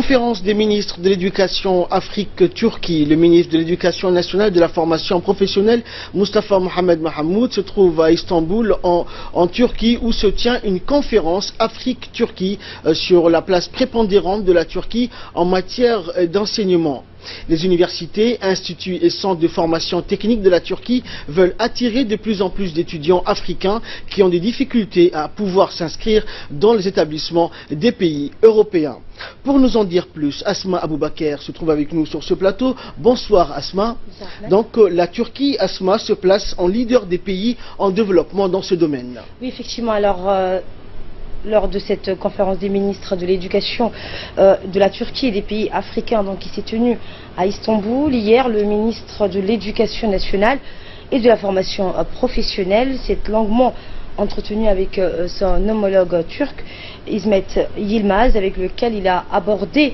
Conférence des ministres de l'éducation Afrique-Turquie. Le ministre de l'éducation nationale et de la formation professionnelle, Mustafa Mohamed Mahamoud, se trouve à Istanbul, en Turquie, où se tient une conférence Afrique-Turquie sur la place prépondérante de la Turquie en matière d'enseignement. Les universités, instituts et centres de formation technique de la Turquie veulent attirer de plus en plus d'étudiants africains qui ont des difficultés à pouvoir s'inscrire dans les établissements des pays européens. Pour nous en dire plus, Asma Aboubakar se trouve avec nous sur ce plateau. Bonsoir Asma. Donc la Turquie, Asma, se place en leader des pays en développement dans ce domaine. Oui, effectivement. Alors, lors de cette conférence des ministres de l'éducation de la Turquie et des pays africains qui s'est tenue à Istanbul, hier, le ministre de l'éducation nationale et de la formation professionnelle s'est longuement entretenu avec son homologue turc, Ismet Yilmaz, avec lequel il a abordé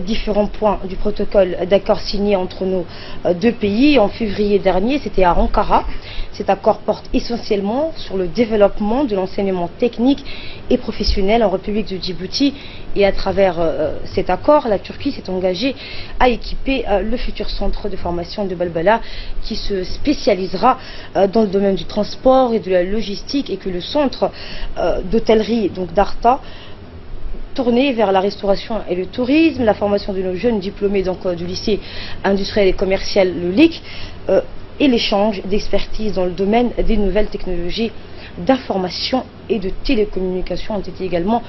différents points du protocole d'accord signé entre nos deux pays en février dernier. C'était à Ankara. Cet accord porte essentiellement sur le développement de l'enseignement technique et professionnel en République de Djibouti. Et à travers cet accord, la Turquie s'est engagée à équiper le futur centre de formation de Balbala, qui se spécialisera dans le domaine du transport et de la logistique, et que le centre d'hôtellerie d'Arta, tourné vers la restauration et le tourisme, la formation de nos jeunes diplômés du lycée industriel et commercial le LIC, et l'échange d'expertise dans le domaine des nouvelles technologies d'information et de télécommunications ont été également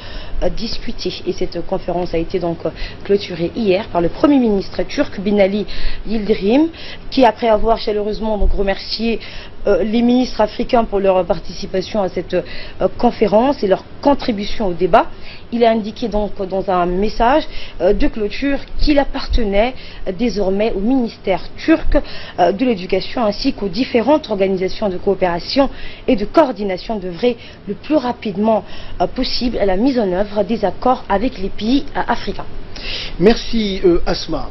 discutés. Et cette conférence a été clôturée hier par le Premier ministre turc Binali Yildirim, qui, après avoir chaleureusement remercié les ministres africains pour leur participation à cette conférence et leur contribution au débat, il a indiqué dans un message de clôture qu'il appartenait désormais au ministère turc de l'éducation ainsi qu'aux différentes organisations de coopération et de coordination d'œuvrer le plus rapidement possible à la mise en œuvre des accords avec les pays africains. Merci Asma.